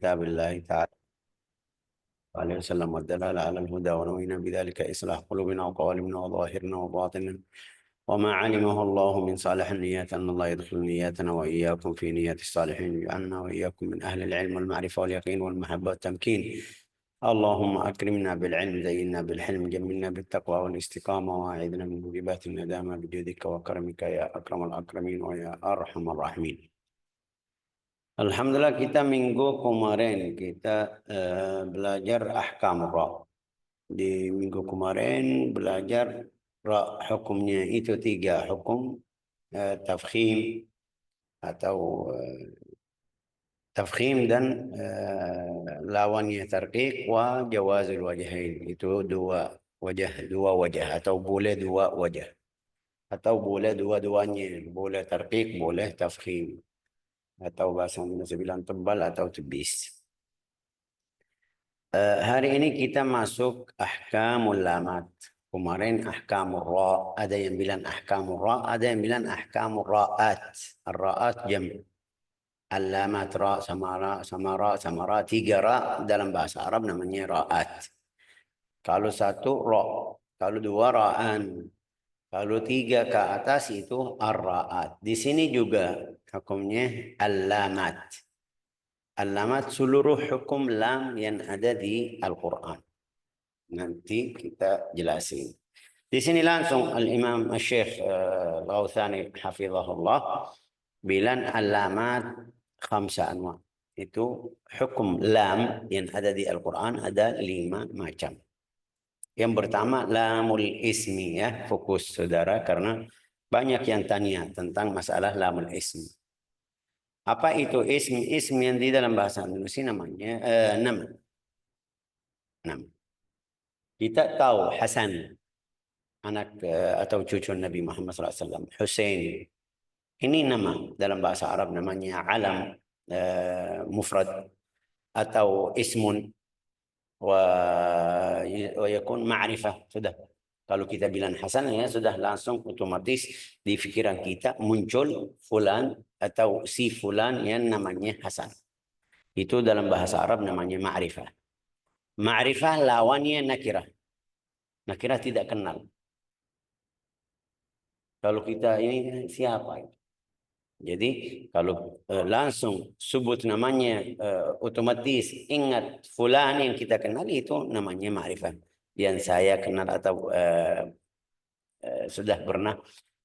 كتاب الله تعالى عليه وسلم والدلالة على الهدى ونوينا بذلك إصلاح قلوبنا وقوالبنا وظاهرنا وباطننا وما علمه الله من صالح النيات أن الله يدخل نياتنا وإياكم في نيات الصالحين ويجعلنا وإياكم من أهل العلم والمعرفة واليقين والمحبة والتمكين. اللهم أكرمنا بالعلم، زينا بالحلم، جملنا بالتقوى والاستقامة، وأعذنا من موجبات الندامة بجودك وكرمك يا أكرم الأكرمين ويا أرحم الراحمين. Alhamdulillah, kita minggu kemarin kita belajar ahkam ra. Di minggu kemarin belajar ra hukumnya itu 3 hukum, tafkhim atau tafkhim dan lawannya tarqiq wa jawazul wajhain. Itu dua wajah atau boleh 2 wajah atau boleh dua-duanya, boleh tarqiq, boleh tafkhim, atau bahasa Indonesia bilang tebal atau tebis. Hari ini kita masuk ahkamul lamat. Kemarin ahkamul ra, ada yang bilang ahkamul ra, ada yang bilang ahkamul ra'at. Ar-ra'at jam. Al-lamat ra sama ra sama ra sama ra, 3 ra dalam bahasa Arab namanya ra'at. Kalau 1 ra, kalau 2 ra'an. Kalau 3 ke atas itu ar-ra'at. Di sini juga hukumnya al-lamat. Al-lamat seluruh hukum lam yang ada di Al-Quran. Nanti kita jelasin. Di sini langsung Al-Imam Al-Syekh Al-Ghawthani hafizahullah bilang al-lamat 5 anwa. Itu hukum lam yang ada di Al-Quran ada 5 macam. Yang pertama lamul ismi, ya, fokus saudara karena banyak yang tanya tentang masalah lamul ismi. Apa itu ism? Ism yang di dalam bahasa Indonesia namanya nama. Nama. Kita tahu Hasan, anak atau cucu Nabi Muhammad SAW. Hussein, ini nama dalam bahasa Arab namanya alam mufrad atau ismun wa yakun ma'rifah. Sudah. Kalau kita bilang Hasan, ya sudah langsung otomatis di pikiran kita muncul fulan atau si fulan yang namanya Hasan. Itu dalam bahasa Arab namanya ma'rifah. Ma'rifah lawannya nakirah. Nakirah tidak kenal. Kalau kita ini siapa? Jadi kalau langsung sebut namanya otomatis ingat fulan yang kita kenal, itu namanya ma'rifah. Yang saya kenal atau sudah pernah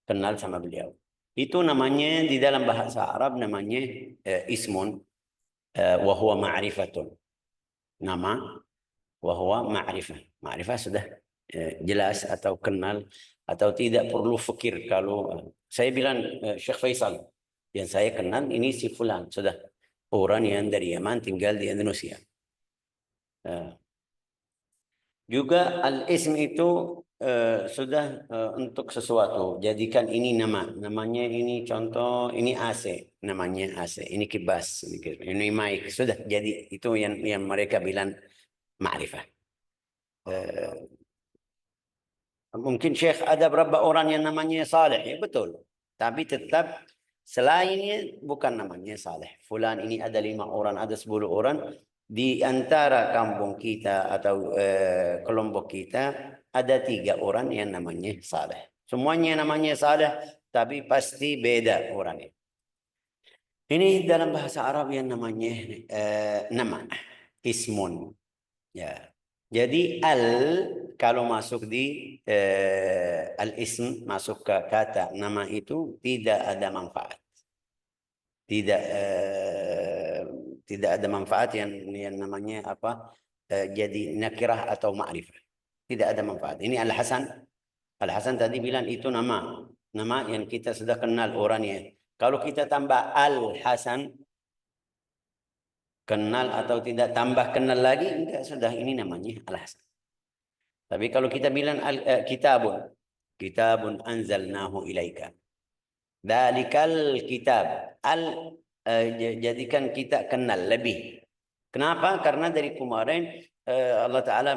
kenal sama beliau. Itu namanya di dalam bahasa Arab namanya ismun wa huwa ma'rifatun. Nama wa huwa ma'rifah. Ma'rifah sudah jelas atau kenal atau tidak perlu fikir. Kalau saya bilang Syekh Faisal yang saya kenal ini si fulan, sudah orang yang dari Yaman tinggal di Indonesia. Juga al-ism itu sudah untuk sesuatu. Jadikan ini nama. Namanya ini contoh, ini AC. Namanya AC. Ini kibas. Ini mic. Sudah. Jadi itu yang mereka bilang ma'rifah. Mungkin Syekh ada berapa orang yang namanya Saleh. Ya betul. Tapi tetap selainnya bukan namanya Saleh. Fulan ini ada 5 orang, ada 10 orang. Di antara kampung kita atau kelompok kita ada 3 orang yang namanya Saleh. Semuanya namanya Saleh, tapi pasti beda orangnya. Ini dalam bahasa Arab yang namanya nama, ismun. Ya. Jadi kalau masuk di al-ism, masuk ke kata nama itu tidak ada manfaat. Tidak ada manfaat yang namanya apa? Jadi nakirah atau ma'rifah. Tidak ada manfaat. Ini Al-Hasan. Al-Hasan tadi bilang itu nama. Nama yang kita sudah kenal orangnya. Kalau kita tambah Al-Hasan, kenal atau tidak, tambah kenal lagi, enggak, sudah ini namanya Al-Hasan. Tapi kalau kita bilang kitabun anzalnahu ilaika. Dalikal kitab. Jadikan kita kenal lebih. Kenapa? Karena dari kemarin Allah Ta'ala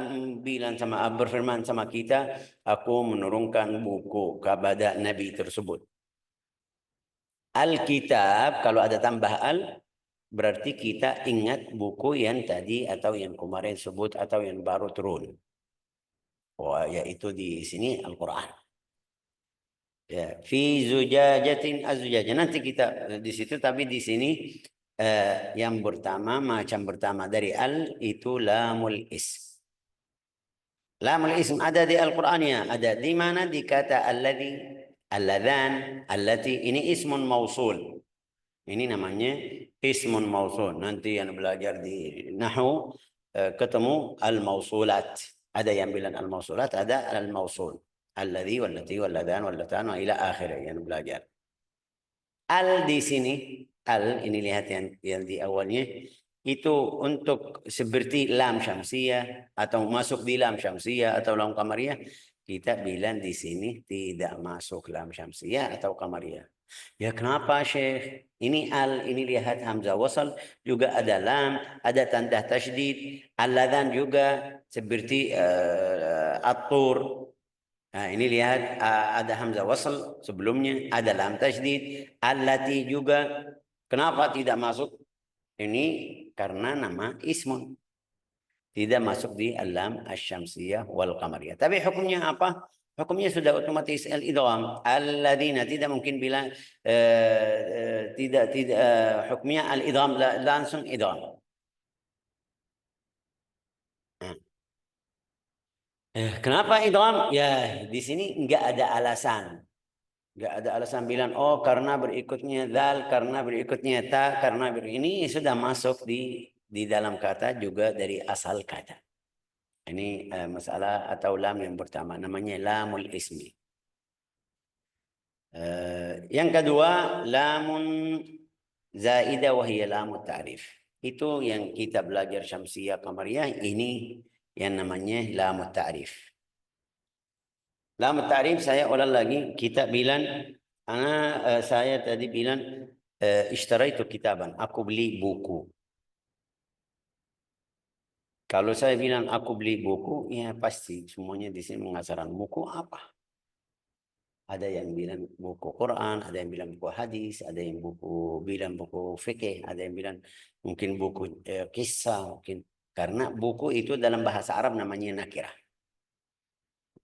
berfirman sama kita, aku menurunkan buku kepada Nabi tersebut. Al-kitab, kalau ada tambah al, berarti kita ingat buku yang tadi atau yang kemarin sebut atau yang baru turun. Oh, yaitu di sini Al-Quran. Ya, fi zujajatin azujajah. Nanti kita di situ, tapi di sini yang pertama, macam pertama dari al itu lamul ism. Lamul ism ada di Al-Quran ya, ada di mana di kata alladhi, alladhan, allati, ini ismun mausul. Ini namanya ismun mausul. Nanti yang belajar di Nahwu ketemu al-mausulat. Ada yang bilang al-mausulat, ada al-mausul. Alladhi, wallati, walladhan, wallatan, wa ila akhirnya yang belajar. Al di sini, al ini lihat yang di awalnya itu untuk seperti lam syamsiyah atau masuk di lam syamsiyah atau lam qamariyah, kita bilang di sini tidak masuk lam syamsiyah atau qamariyah. Ya kenapa Syekh? Ini al, ini lihat hamzah wasal juga ada lam, ada tanda tasydid, al-ladhan juga seperti at-tur. Nah, ini lihat ada hamzah wasal sebelumnya, ada lam tasydid, allati juga. Kenapa tidak masuk? Ini karena nama ismun. Tidak masuk di alam asyamsiyah wal qamariyah. Tapi hukumnya apa? Hukumnya sudah otomatis al-idgham. Alladzina tidak mungkin bilang tidak hukumnya al-idgham langsung idgham. Kenapa idgham? Ya, di sini enggak ada alasan. Enggak ada alasan bilang oh karena berikutnya dal, karena berikutnya ta, karena ini sudah masuk di dalam kata juga dari asal kata. Ini masalah atau lam yang pertama namanya lamul ismi. Yang kedua lamun zaidah wahiyya lamut ta'rif. Itu yang kita belajar syamsiyah qamariyah, ini yang namanya lamut ta'rif. Lamut ta'rif saya ulang lagi, kita bilang saya tadi bilang ishtaraitu kitaban, aku beli buku. Kalau saya bilang aku beli buku, ya pasti semuanya di sini mengasaran buku apa? Ada yang bilang buku Quran, ada yang bilang buku hadis, ada yang bilang buku fikih, ada yang bilang mungkin buku kisah, mungkin karena buku itu dalam bahasa Arab namanya nakirah.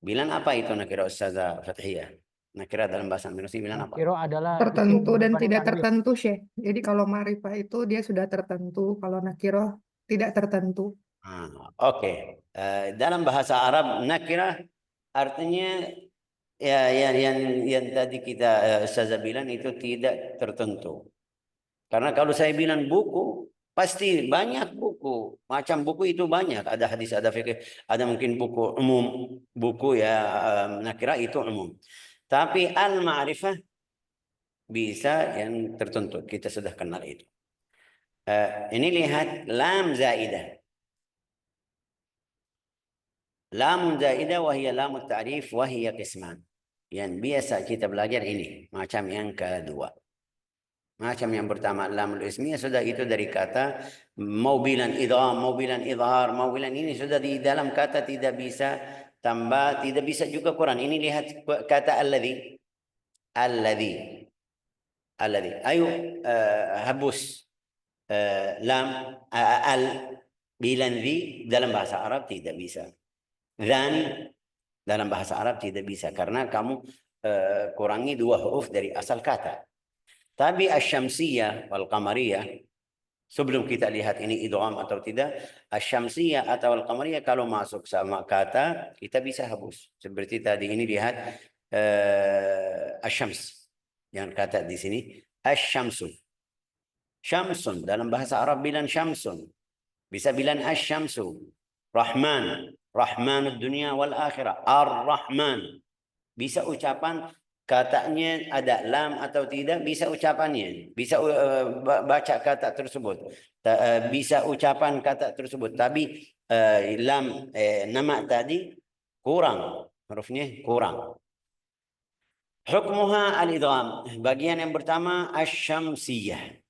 Bilang apa itu nakirah Ustazah Fathiyah? Nakirah dalam bahasa Indonesia bilang apa? Nakiro adalah Tertentu isim dan bukan tidak ta'rif. tertentu, Syekh. Jadi kalau ma'rifah itu dia sudah tertentu, kalau nakiroh tidak tertentu. Oke. Dalam bahasa Arab nakirah artinya ya yang tadi kita Ustazah bilang itu tidak tertentu. Karena kalau saya bilang buku, pasti banyak buku. Macam buku itu banyak. Ada hadis, ada fikih, ada mungkin buku umum. Buku ya nakira itu umum. Tapi al-ma'rifah bisa yang tertentu. Kita sudah kenal itu. Ini lihat lam zaidah. Lamun zaidah wahiyya lamut ta'rif wahiyya qisman. Yang biasa kita belajar ini. Macam yang kedua. Macam yang pertama lamul ismiyah sudah itu dari kata mau bilang idgham, mau bilang izhar, mau bilang ini sudah di dalam kata, tidak bisa tambah, tidak bisa juga Quran. Ini lihat kata alladhi, alladhi, alladhi. Ayo habus lam al bilang di dalam bahasa Arab tidak bisa. Dan dalam bahasa Arab tidak bisa karena kamu kurangi dua huruf dari asal kata. Tapi asyamsiyah wal qamariyah, sebelum kita lihat ini idgham atau tidak, asyamsiyah atau al qamariyah kalau masuk sama kata kita bisa hapus. Seperti tadi ini lihat asyams. Yang kata di sini asyamsu. Syamsun dalam bahasa Arab bilang syamsun. Bisa bilang asyamsu. Rahman, Rahmanud dunia wal akhirah. Ar-Rahman. Bisa ucapan katanya ada lam atau tidak, bisa ucapannya, bisa baca kata tersebut, bisa ucapan kata tersebut, tapi lam nama tadi kurang, hurufnya kurang. Hukmuha al-idgham. Bagian yang pertama asyamsiyah.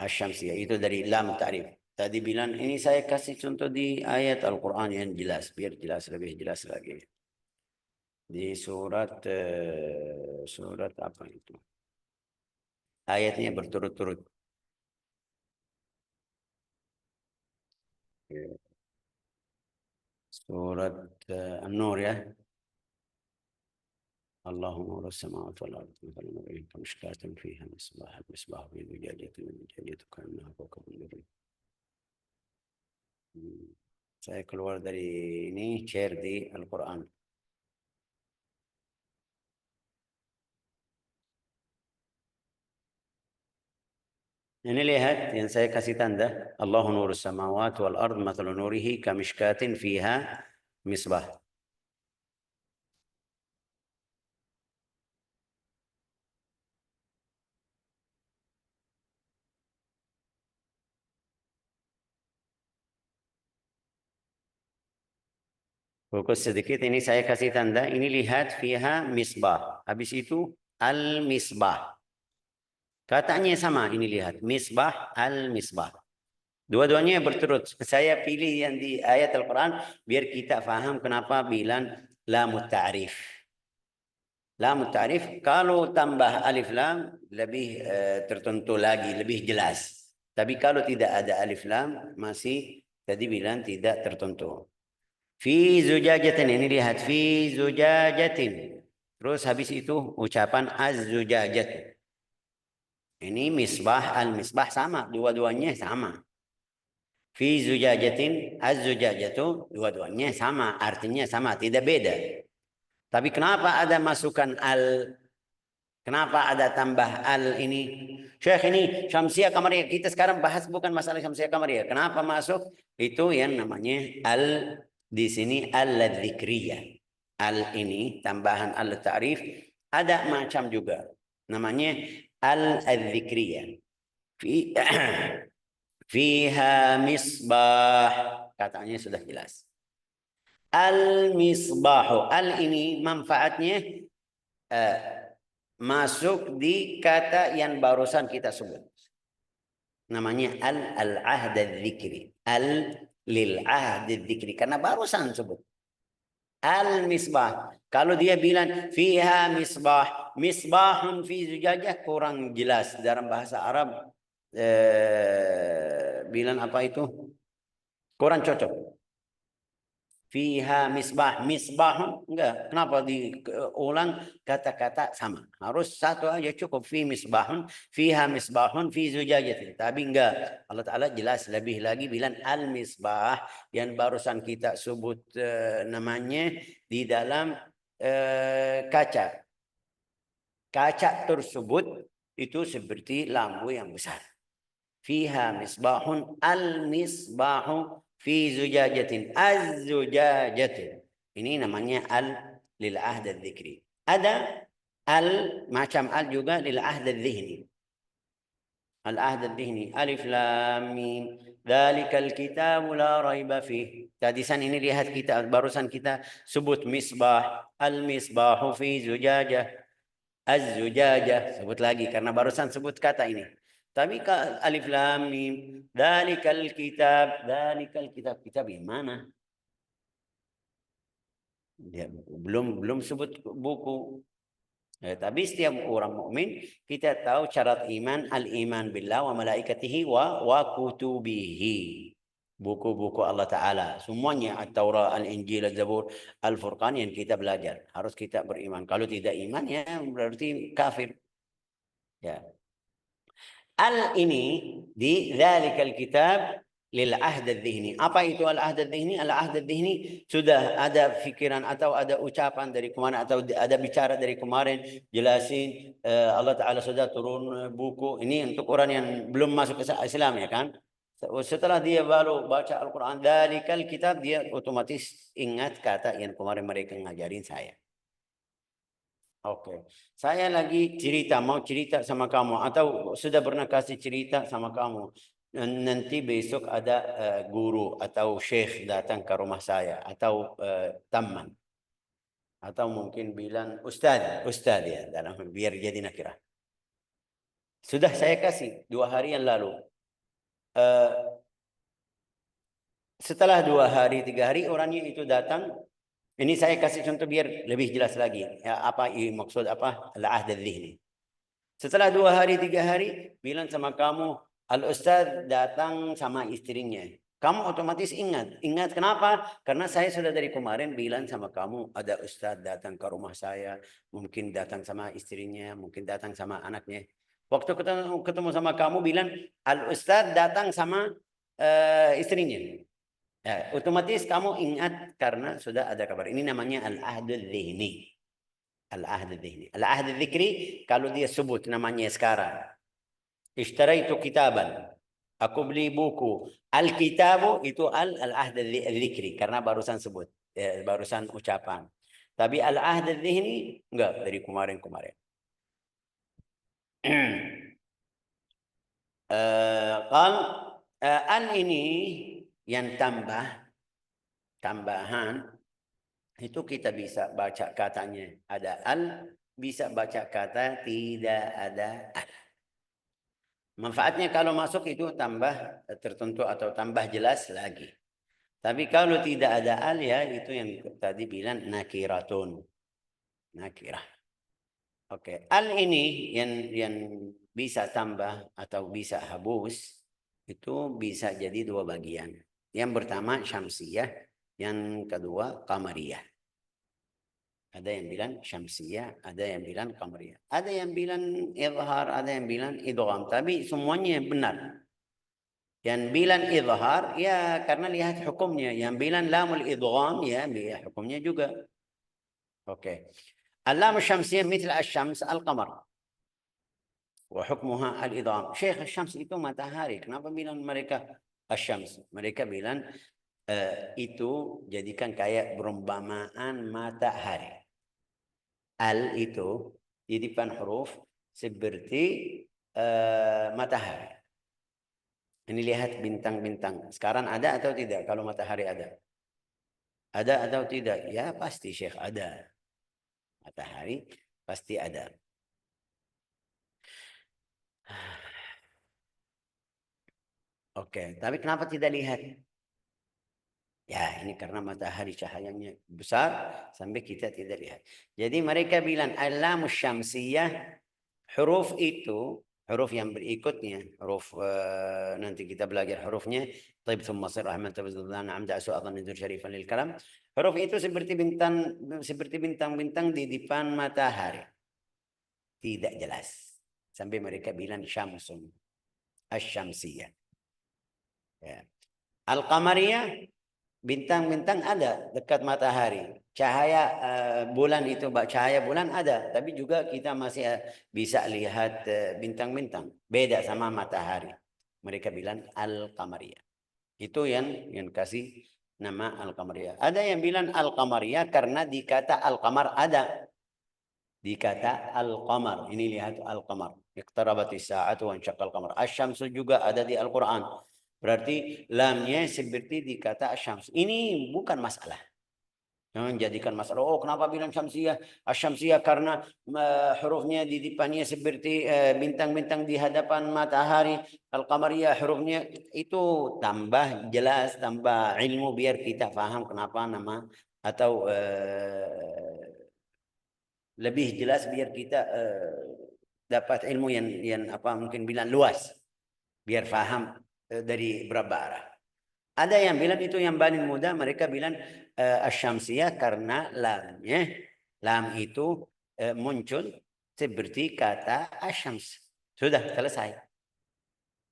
Asyamsiyah itu dari lam ta'rif. Tadi bilang ini saya kasih contoh di ayat Al-Quran yang jelas, biar jelas, lebih jelas lagi. Di surat apa itu? Ayatnya berturut-turut. Surat An-Nur ya. الله نور السماوات والأرض مثل نوره كمشكاة فيها مصباح المصباح في زجاجة زجاجة كأنها كوكب دري. Saya keluar dari ini share di Al-Quran. Ini lihat yang saya kasih tanda. Allahu nurus samawati wal ard mathalu nurihi kamishkatin fiha misbah. Fokus sedikit, ini saya kasih tanda. Ini lihat fiha misbah. Habis itu al-misbah. Katanya sama, ini lihat. Misbah, al-misbah. Dua-duanya berturut. Saya pilih yang di ayat Al-Quran biar kita faham kenapa bilang lamut ta'rif. Lamut ta'rif kalau tambah alif lam lebih tertentu lagi, lebih jelas. Tapi kalau tidak ada alif lam masih tadi bilang tidak tertentu. Fi zujajatin, ini lihat fi zujajatin. Terus habis itu ucapan az-zujajat. Ini misbah, al-misbah sama, dua-duanya sama. Fi zujajatin, az-zujajatu, dua-duanya sama, artinya sama, tidak beda. Tapi kenapa ada masukan al? Kenapa ada tambah al ini? Syekh, ini Syamsiah Qamariyah. Kita sekarang bahas bukan masalah Syamsiah Qamariyah. Kenapa masuk? Itu yang namanya al di sini al-dzikriyah. Al ini tambahan al-ta'rif ada macam juga. Namanya al-dzikriyah. Fiha misbah. Katanya sudah jelas. Al-misbahu. Al ini manfaatnya masuk di kata yang barusan kita sebut. Namanya al-ahd al-dzikri. Al-lil-ahd al-dzikri. Karena barusan sebut. Al-misbah. Kalau dia bilang fiha misbah. Misbahun fi zujajah kurang jelas. Dalam bahasa Arab bilang apa itu? Kurang cocok. Fiha misbah, misbahun enggak. Kenapa diulang kata-kata sama? Harus satu aja cukup. Fi misbahun, fiha misbahun, fi zujajatin. Tapi enggak. Allah Ta'ala jelas lebih lagi bilang al-misbah yang barusan kita sebut namanya di dalam kaca. Kaca tersebut itu seperti lampu yang besar. Fiha misbahun, al-misbahu fi zujajatin, az-zujajatin. Ini namanya al lil ahd al-dzikri. Ada al macam al juga lil ahd al-dzihni. Al-ahd al-dzihni alif lam mim dzalikal kitabu la raiba fih. Tadisan ini lihat kita barusan kita sebut misbah, al-misbahu fi zujajah, az-zujajah, sebut lagi karena barusan sebut kata ini. Tapi alif lam mim, dzalikal kitab, kitab yang mana? Dia belum sebut buku. Tapi setiap orang mukmin kita tahu syarat iman, al-iman billah wa malaikatihi wa kutubihi. Buku-buku Allah Ta'ala. Semuanya At-Taurat, Al-Injil, Al-Zabur, Al-Furqan yang kita belajar. Harus kita beriman. Kalau tidak iman ya berarti kafir. Ya. Al ini di dzalikal kitab lil ahd al-dzihni. Apa itu al-ahd al-dzihni? Al-ahd al-dzihni sudah ada fikiran atau ada ucapan dari kemarin atau ada bicara dari kemarin jelasin Allah Ta'ala sudah turun buku. Ini untuk orang yang belum masuk ke Islam ya kan. Setelah dia baru baca Al-Quran dzalikal kitab, dia otomatis ingat kata yang kemarin mereka ngajarin saya. Oke, saya lagi mau cerita sama kamu atau sudah pernah kasih cerita sama kamu. Nanti besok ada guru atau syekh datang ke rumah saya atau teman atau mungkin bilang ustaz ya dalam biar jadi nakirah. Sudah saya kasih 2 hari yang lalu. Setelah 2 hari 3 hari orangnya itu datang. Ini saya kasih contoh biar lebih jelas lagi. Ya, apa maksud apa? Al-ahd al-dzihni. Setelah 2 hari 3 hari bilang sama kamu, al-ustaz datang sama istrinya. kamu otomatis ingat. Ingat kenapa? Karena saya sudah dari kemarin bilang sama kamu, ada ustadz datang ke rumah saya, mungkin datang sama istrinya, mungkin datang sama anaknya. Waktu ketemu sama kamu bilang, al-ustadz datang sama istrinya. Ya, otomatis kamu ingat karena sudah ada kabar. Ini namanya al-ahdul dhihni. Al-ahdul dhihni. Al-ahdul dzikri, kalau dia sebut namanya sekarang. Ishtaraitu kitaban. Aku beli buku. Al-kitabu itu al-ahd al-dzikri. Karena barusan sebut. Barusan ucapan. Tapi al-ahd al-dhihni, enggak. Dari kemarin-kemarin. Al ini yang tambahan. Itu kita bisa baca katanya. Ada al. Bisa baca kata tidak ada al. Manfaatnya kalau masuk itu tambah tertentu atau tambah jelas lagi. Tapi kalau tidak ada al ya itu yang tadi bilang nakiratun. Nakirah. Oke. Al ini yang bisa tambah atau bisa habus itu bisa jadi dua bagian. Yang pertama syamsiyah, yang kedua qamariyah. Ada yang bilang syamsiyah, ada yang bilang qamariyah. Ada yang bilang izhar, ada yang bilang idgham. Tapi semuanya benar. Yang bilang izhar, ya karena lihat hukumnya. Yang bilang lamul idgham, ya hukumnya juga. Oke. Al-lam syamsiyah mithl asy-syams al-qamar. Wa hukmuha al-idgham. Syekh asy-syams itu matahari. Kenapa bilang mereka asy-syams? Mereka bilang itu jadikan kayak perumpamaan matahari. Al itu di depan huruf seperti matahari. Ini lihat bintang-bintang. Sekarang ada atau tidak kalau matahari ada? Ada atau tidak? Ya pasti Syekh ada. Matahari pasti ada. Oke, tapi kenapa tidak lihat? Ya, ini karena matahari cahayanya besar sampai kita tidak lihat. Jadi mereka bilang al-lamus syamsiyah, huruf itu, huruf yang berikutnya, huruf nanti kita belajar hurufnya. Taib thumma sir rahman tabazzulan amda su'adhan nidur syarifan lil kalam. Huruf itu seperti bintang-bintang di depan matahari. Tidak jelas. Sampai mereka bilang syamsun, asy-syamsiyah. Ya. Al-qamariyah, bintang-bintang ada dekat matahari. Cahaya bulan itu, cahaya bulan ada. Tapi juga kita masih bisa lihat bintang-bintang. Beda sama matahari. Mereka bilang al-qamariyah. Itu yang kasih nama al-qamariyah. Ada yang bilang al-qamariyah karena di kata al-qamar ada. Di kata al-qamar. Ini lihat al-qamar. Iqtarabatis sa'atu wa insyaqqal qamar. Asy-syamsu juga ada di Al-Quran. Berarti lamnya seperti di kata asyams. Ini bukan masalah. Jangan jadikan masalah. Oh, kenapa bilang syamsiyah? Asyamsiyah karena hurufnya di depannya seperti bintang-bintang di hadapan matahari. Al-qamariyah hurufnya itu tambah jelas, tambah ilmu biar kita paham kenapa nama atau lebih jelas biar kita dapat ilmu yang apa mungkin bilang luas. Biar paham dari berapa arah. Ada yang bilang itu yang paling mudah, mereka bilang asyamsiyah karena lam itu muncul seperti kata asyams. Sudah selesai.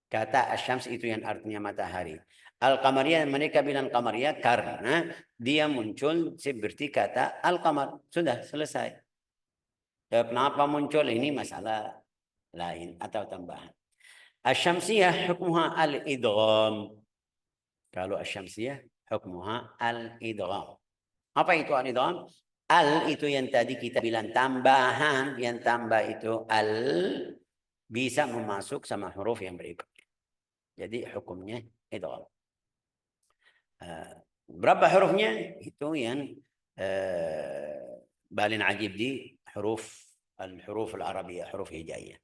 Kata asyams itu yang artinya matahari. Al-qamariyah mereka bilang qamariyah karena dia muncul seperti kata al-qamar. Sudah selesai. Kenapa muncul ini masalah lain atau tambahan. Asyamsiyah hukmuha al-idgham. Kalau asyamsiyah hukmuha al-idgham. Apa itu al-idgham? Al itu yang tadi kita bilang tambahan, yang tambah itu al bisa memasuk sama huruf yang berikutnya. Jadi hukumnya idgham. Berapa hurufnya? Itu yang paling ajib di al-huruf al-arabiyah, huruf hijaiyah.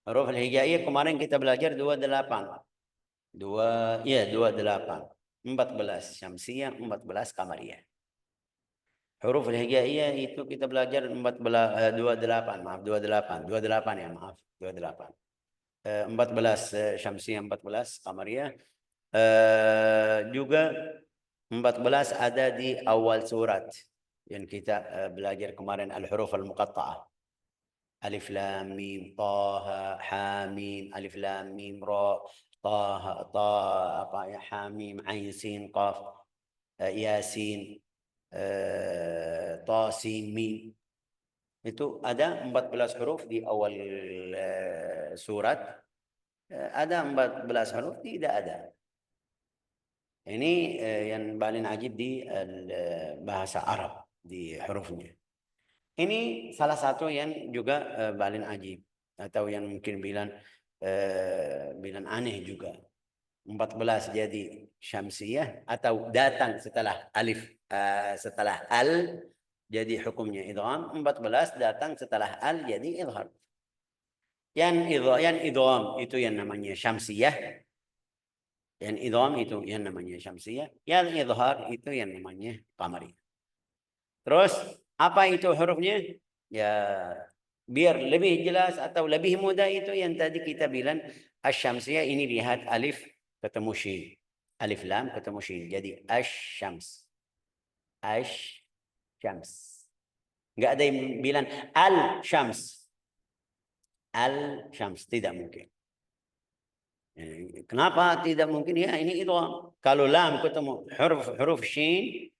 Huruf al-hijaiyah kemarin kita belajar 28. 28. 14 syamsiyah, 14 qamariyah. Huruf al-hijaiyah itu kita belajar 28, maaf 28 ya, maaf 28. 14 syamsiyah, 14 qamariyah. juga 14 ada di awal surat yang kita belajar kemarin, al-huruf al-muqatta'ah. Alif lam mim taha ha mim alif lam mim ra taha apa ya ha mim ain sin qaf yasin ta sin mim. Itu ada 14 huruf di awal surat. Ada 14 huruf tidak ada. Ini yang paling ajib di bahasa Arab, di hurufnya. Ini salah satu yang juga paling ajib, atau yang mungkin bilang aneh juga. 14 jadi syamsiyah, atau datang setelah alif, setelah al, jadi hukumnya idgham. 14 datang setelah al, jadi idhar. Yang idgham itu yang namanya syamsiyah. Yang idgham itu yang namanya syamsiyah. Yang idhar itu yang namanya qamariyah. Terus apa itu hurufnya? Ya, biar lebih jelas atau lebih mudah itu yang tadi kita bilang asy-syamsiyah. Ini lihat alif ketemu shin. Alif lam ketemu shin. Jadi asy-syams. Asy-syams. Enggak ada yang bilang al-syams. Al-syams, tidak mungkin. Kenapa tidak mungkin? Ya, ini idgham. Kalau lam ketemu huruf shin,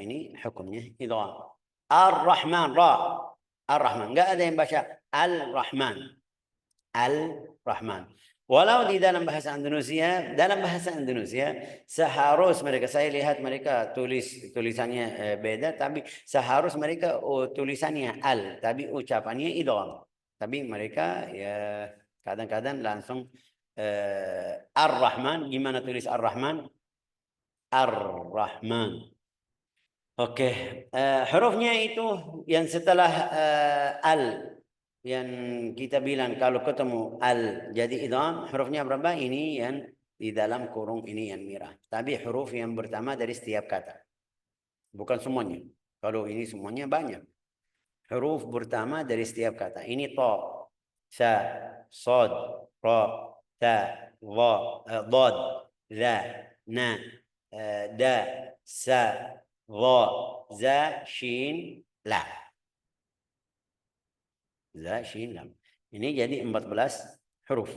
ini hukumnya idgham. Ar-Rahman, ra. Ar-Rahman. Enggak ada yang baca Al-Rahman. Al-Rahman. Walau di dalam bahasa Indonesia seharus mereka, saya lihat mereka tulisannya beda, tapi seharus mereka tulisannya al, tapi ucapannya idgham. Tapi mereka ya kadang-kadang langsung Ar-Rahman. Gimana tulis Ar-Rahman? Ar-Rahman. Oke, hurufnya itu yang setelah al, yang kita bilang kalau ketemu al jadi idgham, hurufnya berapa? Ini yang di dalam kurung ini yang merah. Tapi huruf yang pertama dari setiap kata, bukan semuanya. Kalau ini semuanya banyak. Huruf pertama dari setiap kata. Ini ta, sa, sad, ra, ta, dha, dad, za, na, da, sa, dha, za, shin, la. Za, shin, lam. Ini jadi 14 huruf.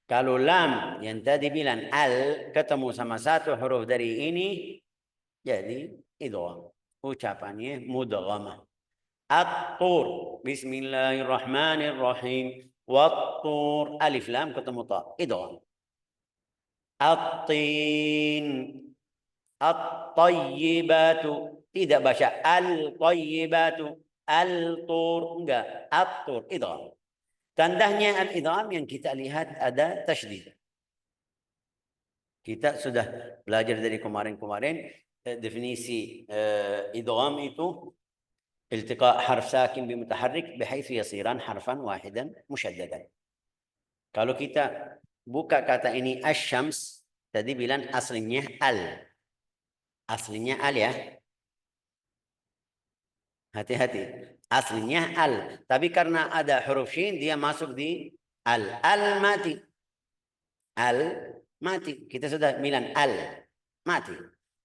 Kalau lam yang tadi bilang al ketemu sama satu huruf dari ini, jadi idgham. Ucapannya mudghamah. At-tur. Bismillahirrahmanirrahim. Wat-tur. Alif lam ketemu ta. Idgham. At-tin. At-tayyibatu. Tidak baca al-tayyibatu. Al-tur. Enggak. At-tur. Idgham. Tandanya al-idgham yang kita lihat ada tasydid. Kita sudah belajar dari kemarin-kemarin definisi idgham itu التقاء حرف ساكن بمتحرك بحيث يصيران حرفا واحدا مشددا. Kalau kita buka kata ini asy-syams, tadi bilang aslinya al. Aslinya al ya. Hati-hati. Aslinya al. Tapi karena ada huruf shin, dia masuk di al. Al mati. Al mati. Kita sudah bilang al mati.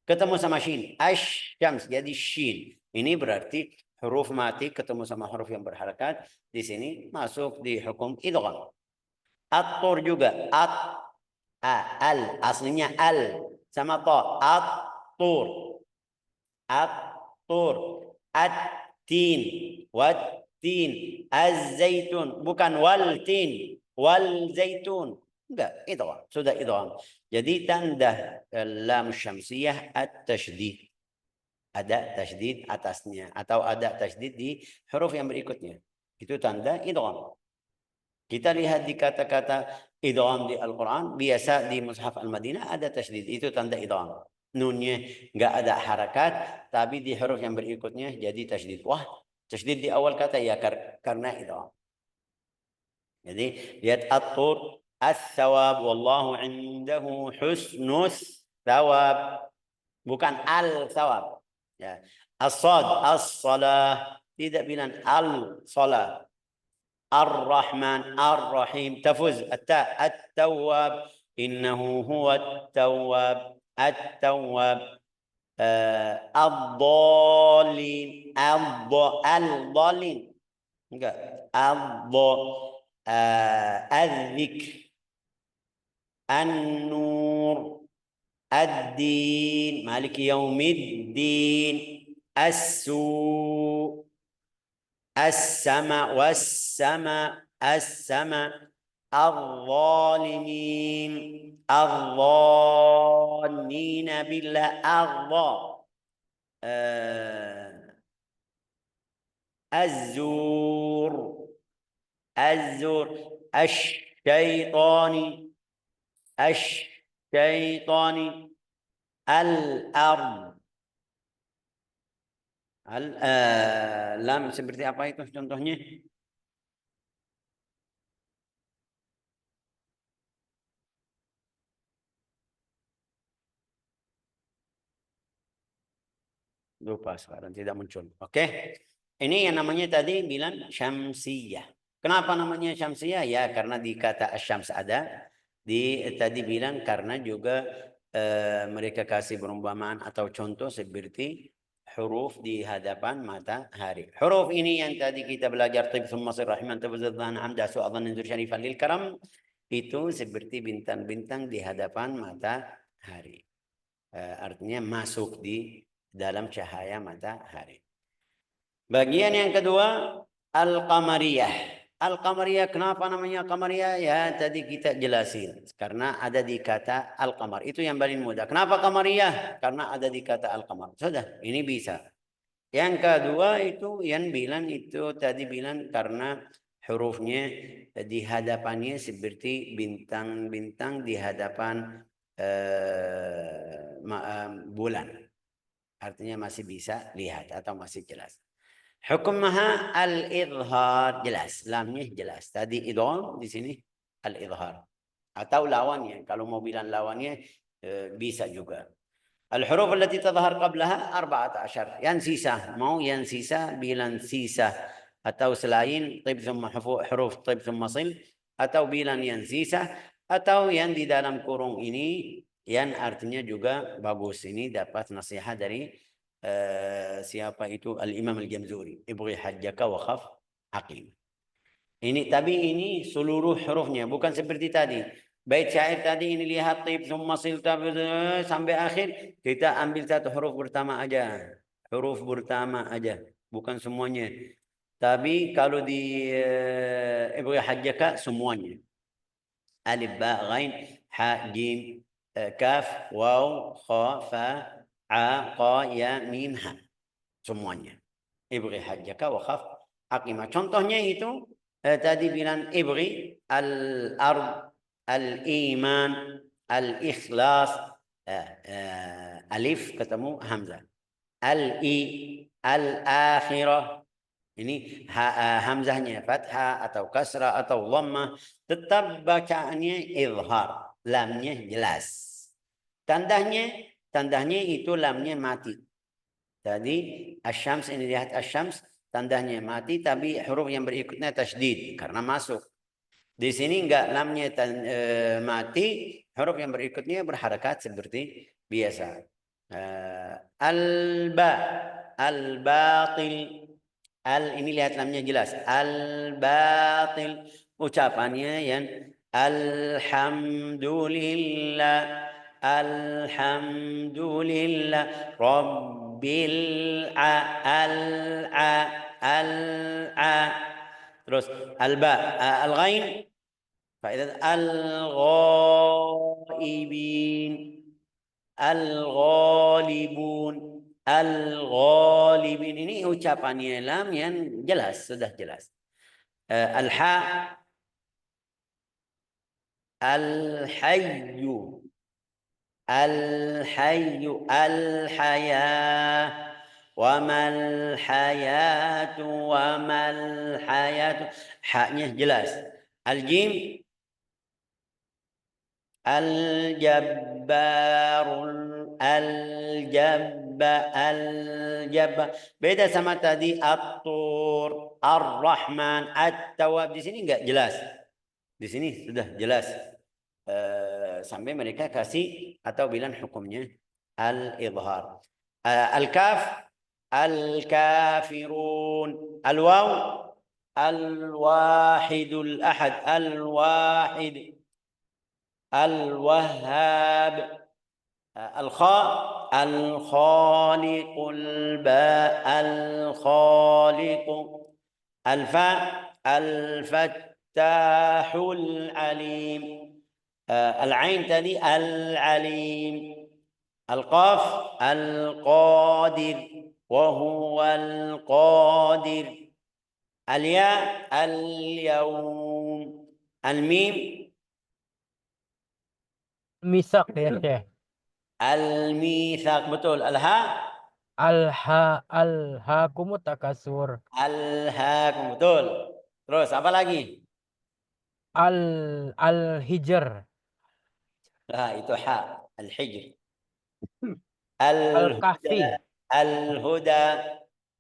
Ketemu sama shin. Asy-syams jadi shin. Ini berarti huruf mati ketemu sama huruf yang berharakat, di sini masuk di hukum idgham. At-tur juga al, aslinya al sama ta. At-tur. At-tur. At-tin. Wat-tin. Az-zaitun. Bukan wal-tin. Wal-zaitun. Enggak, idgham. Sudah idgham. Jadi tanda lam syamsiyah at-tasydid. Ada tasydid atasnya atau ada tasydid di huruf yang berikutnya. Itu tanda idgham. Kita lihat di kata-kata idgham di Al-Quran, biasa di Mushaf Al-Madinah ada tasydid. Itu tanda idgham. Nunnya enggak ada harakat, tapi di huruf yang berikutnya jadi tasydid. Wah, tasydid di awal kata ya karena idgham. Jadi lihat at-tur, as-thawab wallahu indahu husnus thawab. Bukan al-thawab. Ya, as-sad, as-salah, tidak bilang al-salah. Ar-Rahman, Ar-Rahim, tafuz, at-ta, at-tawwab, innahu huwat tawwab, at-tawwab. Ad-dallin, al-dallin. Enggak. Al-dzikr, an-nur, ad-din, maliki yaumiddin, as-su, as-sama, was-sama, as-sama, الظالمين الظانين بالله الزور الزور الشيطان الشيطان الأرض lam seperti apa itu contohnya? Lupa sekarang, tidak muncul. Oke. Ini yang namanya tadi bilang syamsiyah. Kenapa namanya syamsiyah? Ya karena di kata asyams ada. Tadi bilang karena juga mereka kasih perumpamaan atau contoh seperti huruf di hadapan matahari. Huruf ini yang tadi kita belajar tib summa sir rahiman tabazzadan amda su'adhan nuzur syarifan lil karam, itu seperti bintang-bintang di hadapan matahari. Artinya masuk di dalam cahaya matahari. Bagian yang kedua, al-qamariyah. Al-qamariyah, kenapa namanya qamariyah? Ya, tadi kita jelasin. Karena ada di kata al-qamar. Itu yang paling mudah. Kenapa qamariyah? Karena ada di kata al-qamar. Sudah, ini bisa. Yang kedua itu yang bilang itu tadi bilang karena hurufnya di hadapannya seperti bintang-bintang di hadapan bulan. Artinya masih bisa lihat atau masih jelas. Hukumnya al-idhar, jelas. Lamnya jelas. Tadi idham, di sini al-idhar. Atau lawannya. Kalau mau bilang lawannya bisa juga. Al-huruf allati tadhhar qablaha 14. Yang sisa, mau yang sisa bilang sisa atau selain tib thumma huruf tib thumma sil, atau bilang yang sisa atau yang di dalam kurung ini yang artinya juga bagus. Ini dapat nasihat dari siapa itu Al-Imam Al-Jamzuri, ibghi hajjaka wa khaf aqim. Ini tapi ini seluruh hurufnya, bukan seperti tadi. Bait syair tadi ini lihat tib thumma sil sampai akhir, kita ambil satu huruf pertama aja. Huruf pertama aja, bukan semuanya. Tapi kalau di ibghi hajjaka semuanya. Alif ba ghain ha jim kaf waw kha fa a qa ya mim ha, semuanya. Ibghi hajjaka wa khaf aqima. Contohnya itu tadi bilang ibghi al-ard, al-iman, al-ikhlas, alif ketemu hamzah, al-i, al-akhirah. Ini hamzahnya fathah atau kasrah atau dhammah, tetap bacaannya izhar, lamnya jelas. Tandanya itu lamnya mati. Tadi asyams, ini lihat asyams, tandanya mati, tapi huruf yang berikutnya tasydid karena masuk. Di sini enggak, lamnya mati, huruf yang berikutnya berharakat seperti biasa. Al-ba, al-batil. Al, ini lihat lamnya jelas. Al-batil. Ucapannya yang alhamdulillah. Alhamdulillah Rabbil al-a. Terus al-ba, al-ghain. Faedah al-ghaibin, al-ghalibun, al-ghalibin. Ini ucapannya lam yang jelas, sudah jelas. Al-ha, al-hayyu, al-hayyu, al-hayah, wa mal hayatu, wa mal hayatu. Ha-nya jelas. Al-jim, al-jabbarul, al-jabba. Beda sama tadi at-tur, ar-rahman, at-tawwab. Di sini enggak jelas. Di sini sudah jelas. sampai mereka kasih atau bilang hukumnya al-idhar. Al-kaf al-kafirun. Al-waw al-wahidul ahad. Al-wahid. Al-wahhab. الخاء الخالق الباء الخالق الفاء الفتاح العليم العين تلي العليم القاف القادر وهو القادر الياء اليوم الميم Misak ya Syekh. الميثاق betul الهاء Alhaakumut takasur. Alhaakum betul. Terus apa lagi? Al-hijr. Nah, itu ha, al-hijr. Al-kahfi. Al-huda.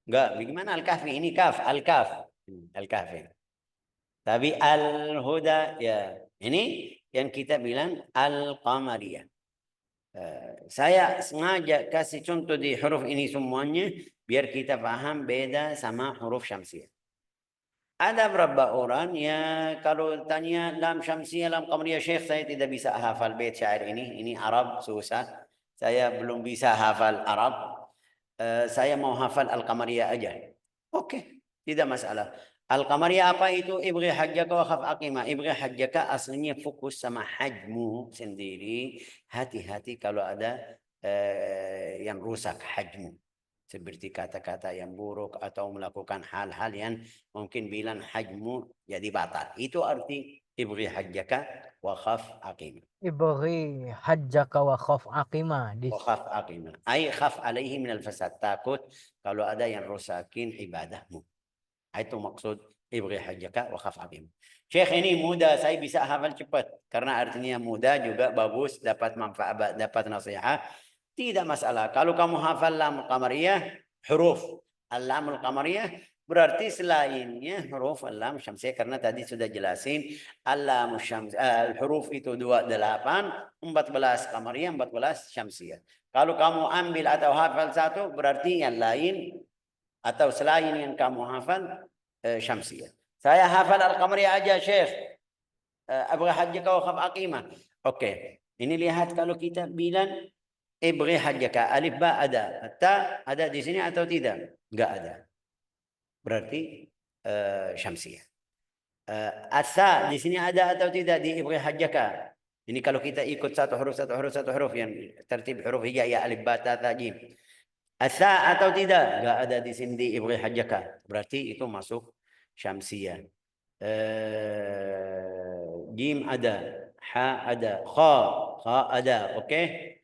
Enggak, bagaimana al-kahfi? Ini kaf, al-kaf. Al-kahfi. Tapi al-huda ya. Ini yang kita bilang al-qamariyah. Saya sengaja kasih contoh di huruf ini semuanya biar kita paham beda sama huruf syamsiyah. Ada beberapa orang ya kalau tanya lam syamsiyah, lam qamariyah, Syekh saya tidak bisa hafal bait syair ini. Ini Arab susah. Saya belum bisa hafal Arab. Saya mau hafal al-qamariyah aja. Oke, tidak masalah. Al-qamariyah apa itu? Ibghi hajjaka wa khaf aqima. Ibghi hajjaka aslinya fokus sama hajmu sendiri. Hati-hati kalau ada yang rusak hajmu. Seperti kata-kata yang buruk atau melakukan hal-hal yang mungkin bilang hajmu jadi batal. Itu arti ibghi hajjaka wa khaf aqima. Ibghi hajjaka wa khaf aqima. Wa khaf aqima. Ay khaf alaihi minal fasad. Takut kalau ada yang rusakin ibadahmu. Itu maksud ibghi hajjaka wa khaf aqima. Syekh ini mudah, saya bisa hafal cepat. Karena artinya mudah juga bagus, dapat manfaat, dapat nasihat. Tidak masalah. Kalau kamu hafal lam qamariyah, huruf al-lam al-qamariyah, berarti selainnya huruf al-lam syamsiyah. Karena tadi sudah jelasin, al-lam syamsiyah, huruf itu 28, 14 qamariyah, 14 syamsiyah. Kalau kamu ambil atau hafal satu, berarti yang lain atau selain yang kamu hafal syamsiyah. Saya hafal al-qamariyah aja, Syekh. Abghi hajjaka wa khaf aqimah. Oke. Ini lihat kalau kita bilang ibghi hajjaka, alif ba ada, ta ada di sini atau tidak? Enggak ada. Berarti syamsiyah. Asa di sini ada atau tidak di ibghi hajjaka? Ini kalau kita ikut satu huruf yang tertib huruf hijaiyah alif ba ta jim. Asa atau tidak? Enggak ada di sini di ibghi hajjaka. Berarti itu masuk syamsiyah. Jim ada, ha ada, kha ada, oke?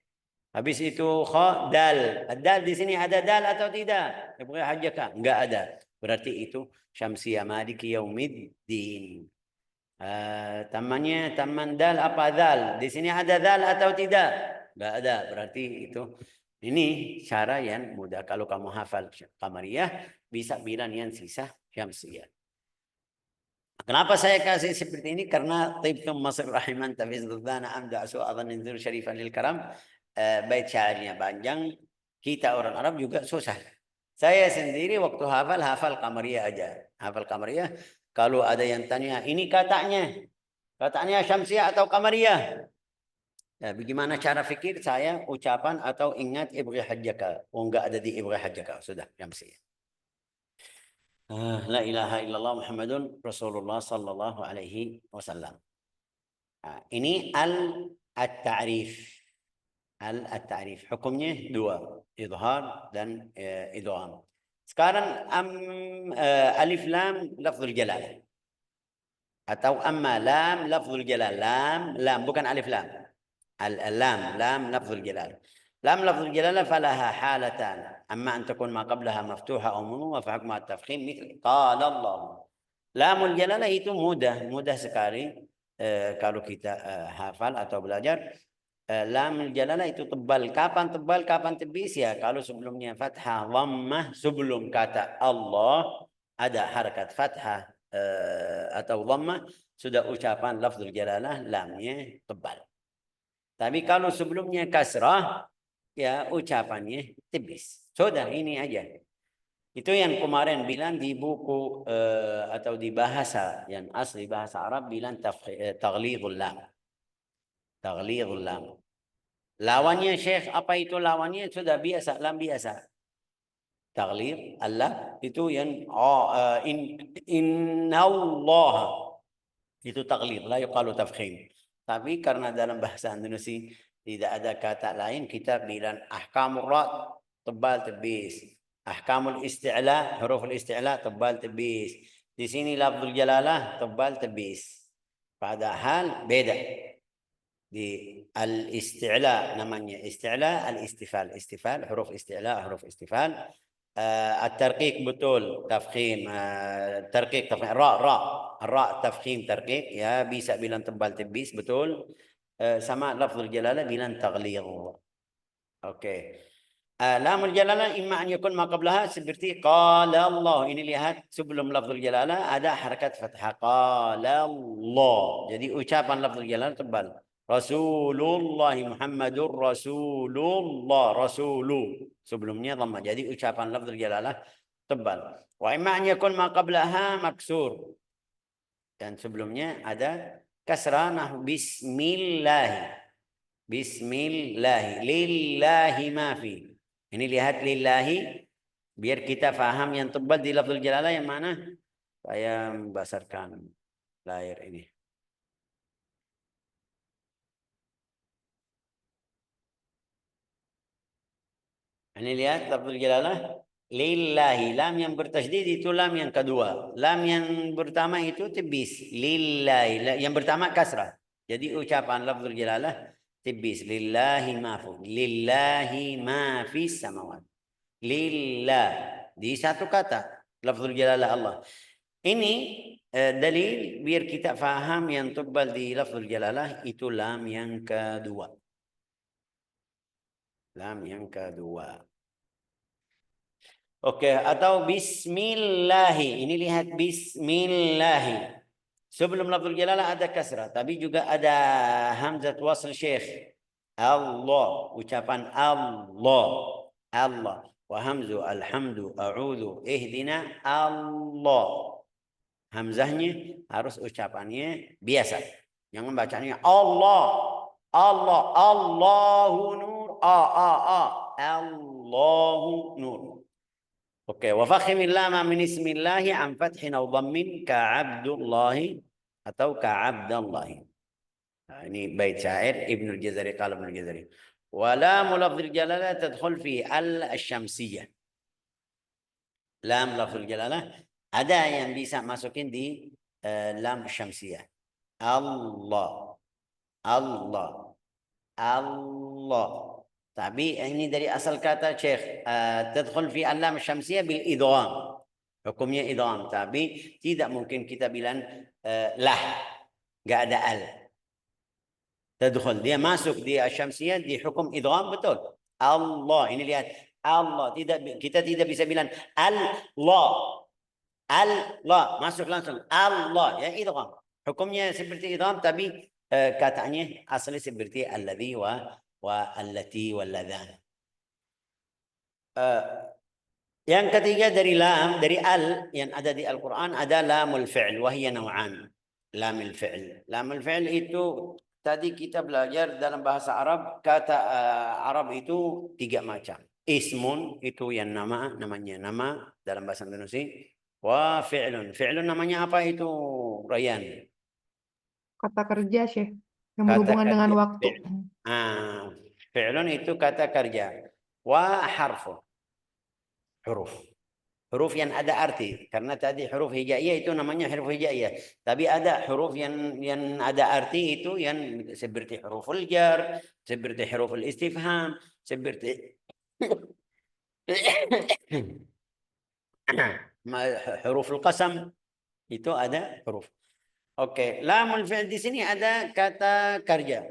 Habis itu kha, dal. Dal di sini ada dal atau tidak? Ibghi hajjaka? Enggak ada. Berarti itu syamsiyah maliki yaumiddin. Tamannya taman dal apa dal? Di sini ada dal atau tidak? Enggak ada. Berarti itu ini cara yang mudah. Kalau kamu hafal qamariyah bisa bilang yang sisa syamsiyah. Kenapa saya kasih seperti ini? Karena tibtum Masr rahiman tafiz dzana amda su adhan inzur syarifan lil karam. Bait syairnya panjang, kita orang Arab juga susah. Saya sendiri waktu hafal qamariyah aja. Hafal qamariyah, kalau ada yang tanya, ini katanya syamsiyah atau qamariyah? Ya, bagaimana cara fikir saya ucapan atau ingat ibghi hajjaka? Oh, enggak ada di ibghi hajjaka, sudah syamsiyah. La ilaha illallah Muhammadun Rasulullah sallallahu alaihi wasallam. Ini al-ta'rif. Al-ta'rif. Hukumnya dua. Idhar dan idgham. Sekarang alif lam lafzul jalalah. Atau amma lam lafzul jalalah. Lam bukan alif lam. Lam lafzul jalalah. لام لفظ الجلالة فلها حالتان أما أن تكون ما قبلها مفتوحة أو منوة فحكمها التفخيم مثل قال الله. لام الجلالة itu mudah sekali kalau kita hafal atau belajar. Lam jalalah itu tebal. Kapan tebal, kapan tipis ya? Kalau sebelumnya fathah, dhammah, sebelum kata Allah ada harakat fathah atau dhammah, sudah ucapan lafzul jalalah lamnya tebal. Tapi kalau sebelumnya kasrah, ya ucapannya tipis. Sudah ini aja. Itu yang kemarin bilang di buku atau di bahasa yang asli bahasa Arab bilang taghlidul lam. Taghlidul lam. Lawannya Syekh, apa itu lawannya? Sudah biasa, lam biasa. Taghlid Allah itu yang innallah itu taghlid, la yuqalu tafkhim. Tapi karena dalam bahasa Indonesia tidak ada kata lain, kita bilang ahkamur ra tebal tebis. Ahkamul isti'la, huruf isti'la tebal tebis. Di sini lafzul jalalah tebal tebis. Padahal beda. Di al-isti'la namanya isti'la, al-istifal. Istifal, huruf isti'la, huruf istifal. الترقيق betul tafkhim tarqiq tafkhim ra tafkhim tarqiq ya bisa bilang tebal tebis betul sama lafzul jalalah bilang taghlid. Okey, lamul jalalah imma an yakun ma qablaha seperti qala Allah. Ini lihat sebelum lafzul jalalah ada harakat fathah qala Allah, jadi ucapan lafzul jalalah tebal. Rasulullah Muhammadur Rasulullah rasulu sebelumnya dhamma, jadi ucapan lafzul jalalah tebal. Wa imma an yakun ma qablaha maksur, dan sebelumnya ada kasrah nah bismillah. Bismillah lillahi ma fi. Ini lihat lillahi biar kita faham yang tebal di lafzul jalalah yang mana. Saya membasarkan layar ini. Ini lihat lafzul jalalah lillahi, lam yang bertasydid itu lam yang kedua. Lam yang pertama itu tibis lillahi, yang pertama kasrah. Jadi ucapan lafzul jalalah tibis lillahi ma fi, lillahi ma fis samawat. Lillah di satu kata lafzul jalalah Allah. Ini dalil biar kita faham yang tebal di lafzul jalalah itu lam yang kedua. Lam yang kedua. Oke, atau bismillahi. Ini lihat bismillahi. Sebelum lafzul jalalah ada kasrah, tapi juga ada hamzah wasl syekh. Allah, ucapan Allah. Allah. Wa hamzu alhamdu a'udhu ihdina Allah. Hamzahnya harus ucapannya biasa. Jangan bacanya Allah. Allah, Allahu nur. Allahu nur. Oke, wa fakhimil lam min ismillahi an fathin aw dhammin ka Abdullahi atau ka Abdallahi. Nah, ini bait syair Ibnu Jazari qala Ibnu Jazari. Wa lam lafzul jalalah tadkhul fi al-syamsiyah. Lam lafzul jalalah ada yang bisa masukin di lam syamsiyah. Allah. Allah. Allah. Tapi ini dari asal kata Syekh tadkhul fi al-lam syamsiyah bil idgham. Hukumnya idgham, tapi tidak mungkin kita bilang lah. Enggak ada al. Tadkhul dia masuk di syamsiyah di hukum idgham betul. Allah, ini lihat Allah, kita tidak bisa bilang Allah. Allah masuk langsung Allah ya idgham. Hukumnya seperti idgham tapi katanya asli seperti alladzi wa allati walladhan. Yang ketiga dari lam, dari al yang ada di Al-Qur'an ada lamul fi'l wa hiya naw'an. Lamul fi'l. Lamul fi'l itu tadi kita belajar dalam bahasa Arab, kata Arab itu 3 macam. Ismun itu yang namanya nama dalam bahasa Indonesia. Wa fi'lun. Fi'lun namanya apa itu, Rayyan? Kata kerja, Syekh, yang berhubungan dengan waktu. Fi'lun itu kata kerja. Wa harfu. Huruf. Huruf yang ada arti. Karena tadi huruf hijaiyah itu namanya huruf hijaiyah. Tapi ada huruf yang ada arti itu yang seperti huruful jar, seperti huruful istifham, seperti huruful qasam. Itu ada huruf. Oke, lamul fi'l di sini ada kata kerja.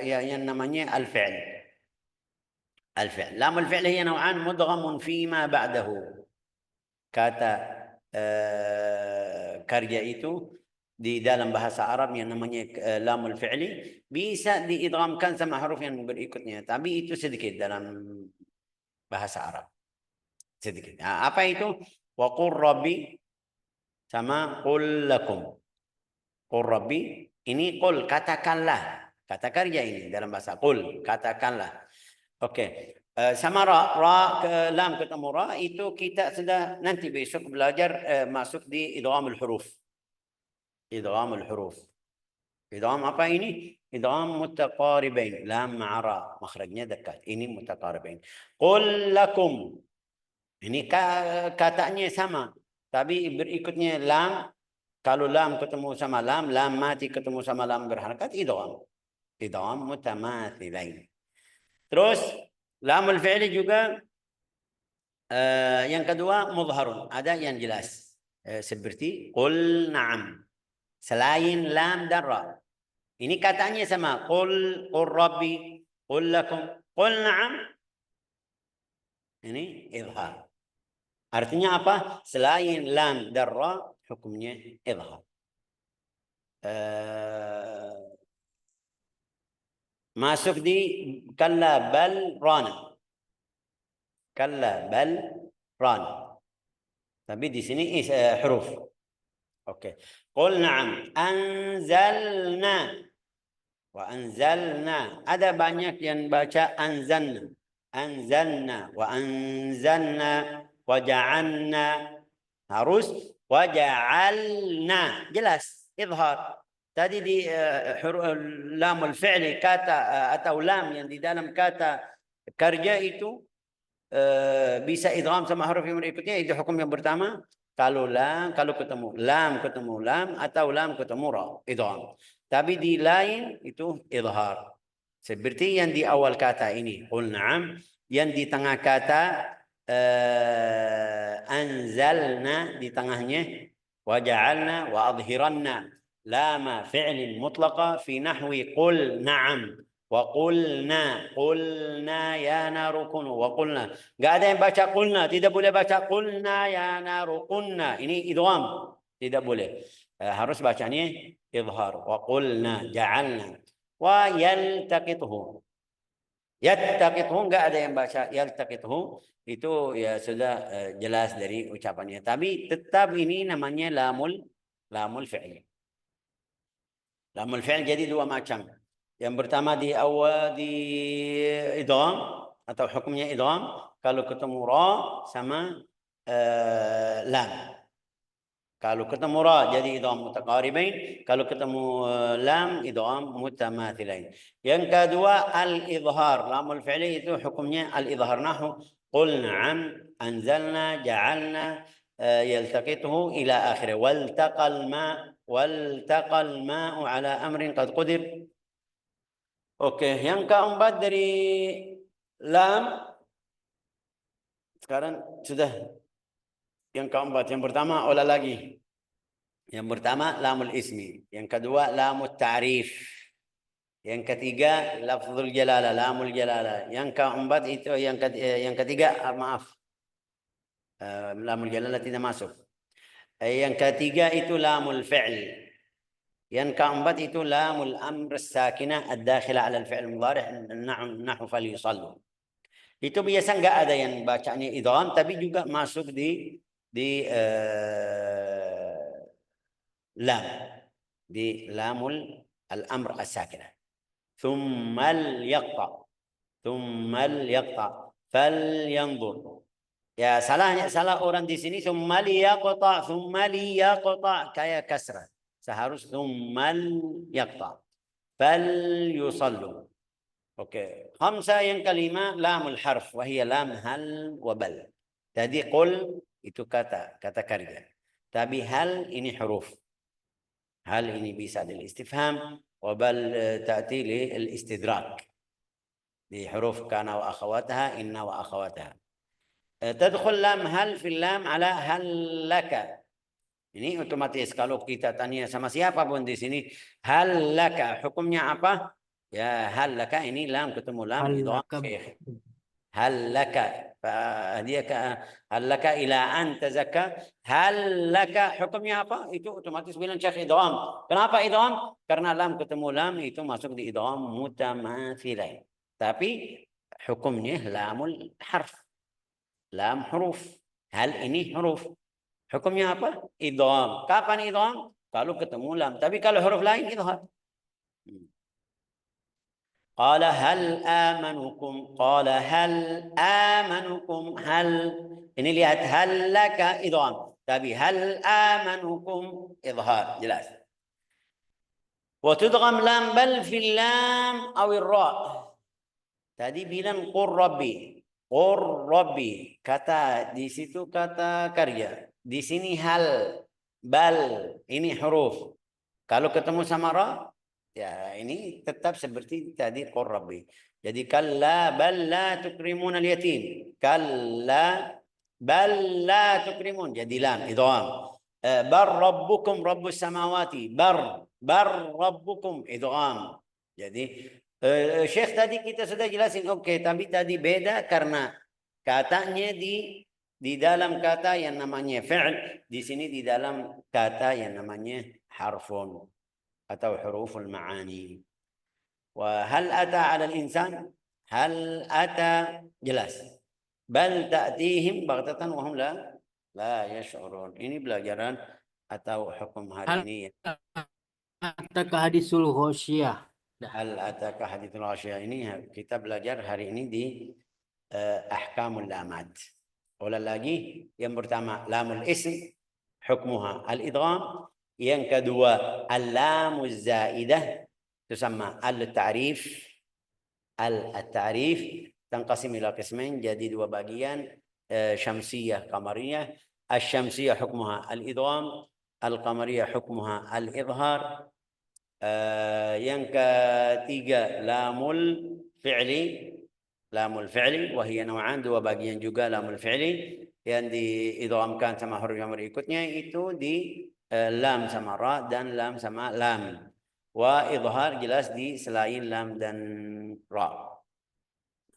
Yang namanya al-fi'l. الفعل لام الفعل هي نوعان مدغم فيما بعده. Kata kerja itu di dalam bahasa Arab yang namanya lamul fi'li bisa diidghamkan sama huruf yang berikutnya, tapi itu sedikit dalam bahasa Arab. Sedikit. Nah, apa itu? Wa qur rabbi sama qul lakum. Qul rabbi ini qul, katakanlah. Kata kerja ini dalam bahasa qul, katakanlah. Oke. Sama ra ke lam ketemu ra itu kita sudah nanti besok belajar masuk di idghamul huruf. Idghamul huruf. Idgham apa ini? Idgham mutaqaribain. Lam ma'a ra, makhrajnya dekat. Ini mutaqaribain. Qul lakum. Ini katanya sama, tapi berikutnya lam. Kalau lam ketemu sama lam, lam mati ketemu sama lam berharakat, idgham. Idgham mutamathilain. Terus lamul fi'li juga yang kedua mudharun, ada yang jelas. Seperti qul na'am. Selain lam dan ra. Ini katanya sama. Qul rabbi, qul lakum, qul na'am. Ini izhar. Artinya apa? Selain lam dan ra, hukumnya izhar. Masuk di kalla bal rana. Kalla bal rana. Tapi di sini huruf. Oke. Qul na'am anzalna wa anzalna. Ada banyak yang baca anzalna. Anzalna wa anzalna wa ja'alna. Harus wa ja'alna. Jelas, izhar. Tadi di lamul fi'li kata atau lam yang di dalam kata kerja itu bisa idgham sama huruf yang berikutnya, itu hukum yang pertama. Kalau ketemu lam atau lam ketemu ra, idgham. Tapi di lain itu izhar. Seperti yang di awal kata ini, qul na'am, yang di tengah kata anzalna, di tengahnya wa ja'alna wa adhiranna. لام فعل مطلقة في نحو قل نعم وقلنا يا نار كونوا وقلنا. Enggak ada yang baca qulna, tidak boleh baca qulna ya naru qulna. Ini idgham, tidak boleh. Harus bacanya izhar. Wa qulna ja'alna wa yaltaqituhu. Yattaqituhu enggak ada yang baca yaltaqituhu. Itu ya sudah jelas dari ucapannya. Tapi tetap ini namanya lamul fi'li. Lamul fi'il jadi dua macam. Yang pertama di awal di idgham atau hukumnya idgham kalau ketemu ra sama lam. Kalau ketemu ra jadi idgham mutaqaribain, kalau ketemu lam idgham mutamathilain. Yang kedua al-idhar. Lamul fi'li itu hukumnya al-idhar, nahu qul na'am anzalna ja'alna yaltaqituhu ila akhirih. Waltaqal ma'u ala amrin qad qadir. Oke, yang keempat dari lam. Sekarang sudah yang keempat. Yang pertama olah lagi. Yang pertama lamul ismi, yang kedua lamul ta'rif, yang ketiga lafzul jalalah, lamul jalalah. Yang keempat itu yang ketiga maaf. Lamul jalalah tidak masuk. Yang ketiga itu lamul fi'l. Yang keempat itu lamul amr sakinah ad-dakhilah 'ala al-fi'l mudhari' nahwu falyusallu. Itu biasa enggak ada yang bacanya idgham, tapi juga masuk di lam, di lamul al-amr as-sakinah. Tsummal yaqta falyanzur. Ya, salah orang di sini tsummal yaqta kayak kasrah. Seharus tsummal yaqta falyusallu. Oke. Khamsa yang kelima lamul harf wa hiya lam hal wa bal. Tadi qul itu kata kerja. Tapi hal ini huruf. Hal ini bisa lil istifham wa bal ta'ti lil istidrak. Di huruf kana wa akhawataha, inna wa akhawataha. Tadkhul lam hal fil lam ala hal laka. Ini otomatis kalau kita tanya sama siapapun di sini, hal laka hukumnya apa? Ya hal laka ini lam ketemu lam idgham. Hal laka Dia hal laka ila an tazakka. Hal laka hukumnya apa? Itu otomatis bilang Syekh idgham. Kenapa idgham? Karena lam ketemu lam itu masuk di idgham mutamathilain. Tapi hukumnya lamul harf. Lam huruf. Hal ini huruf. Hukumnya apa? Idgham. Kapan idgham? Kalau ketemu lam. Tapi kalau huruf lain idgham. قال هل آمنكم قال هل آمنكم هل ini lihat hal laka idgham tapi hal amanukum izhar jelas wa tudgham lam bal fil lam aw ra tadi bilang qur rabbi kata di situ kata karya di sini hal bal ini huruf kalau ketemu sama ra ya, ini tetap seperti tadi qur rabbi. Jadi kalla bal la tukrimun al-yatim. Kalla bal la tukrimun. Jadi lam idgham. Bar rabbukum rabbus samawati. Bar rabbukum idgham. Jadi Syekh tadi kita sudah jelasin oke, tapi tadi beda karena katanya di dalam kata yang namanya fi'l, di sini di dalam kata yang namanya harfun. atau huruful ma'ani. Wa hal ata 'ala al-insan? Hal ata jelas. Bal ta'tihim baghtatan wa hum la yash'urun. Ini pelajaran atau hukum hari Hal ini ya. ataka hadisul ghasyiyah. Hal ataka hadithul ghasyiyah ini kita belajar hari ini di ahkamul lamat. Ulang lagi yang pertama lamul ism hukmuha al-idgham. Yang kedua, al-lamuz zaidah tusamma al-ta'rif. Al-ta'rif tanqasim ila qismain, jadi dua bagian, syamsiyah, qamariyah. Asy-syamsiyah hukmuha al-idgham, al-qamariyah hukmuha al-idhar. Yang ketiga, lamul fi'li. Lamul fi'li wa hiya naw'an, dua bagian juga lamul fi'li yang diidghamkan sama huruf yang berikutnya itu di lam sama ra dan lam sama lam. Wa idhar jelas di selain lam dan ra.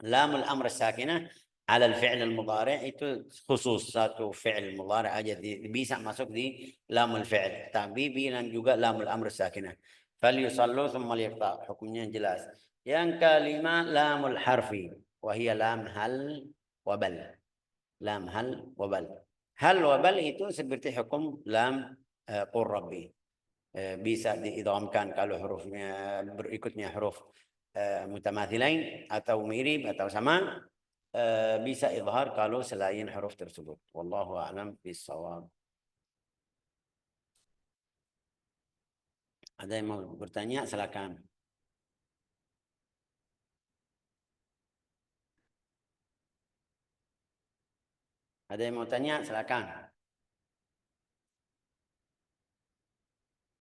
Lamul amr sakinah ala al-fi'l al-mudhari' itu khusus satu fi'l mudhari' aja bisa masuk di lamul fi'l. Tapi bilang juga lamul amr sakinah. Fal yusallu thumma liyaqta, hukumnya jelas. Yang kelima lamul harfi wa hiya lam hal wa bal. Lam hal wa bal. Hal wa bal itu seperti hukum lam qur rabbi. Bisa diidghamkan kalau hurufnya berikutnya huruf mutamathilain atau mirip atau sama. Bisa idhar kalau selain huruf tersebut. Wallahu a'lam bissawab. Ada yang mau bertanya silakan. Ada yang mau tanya silakan.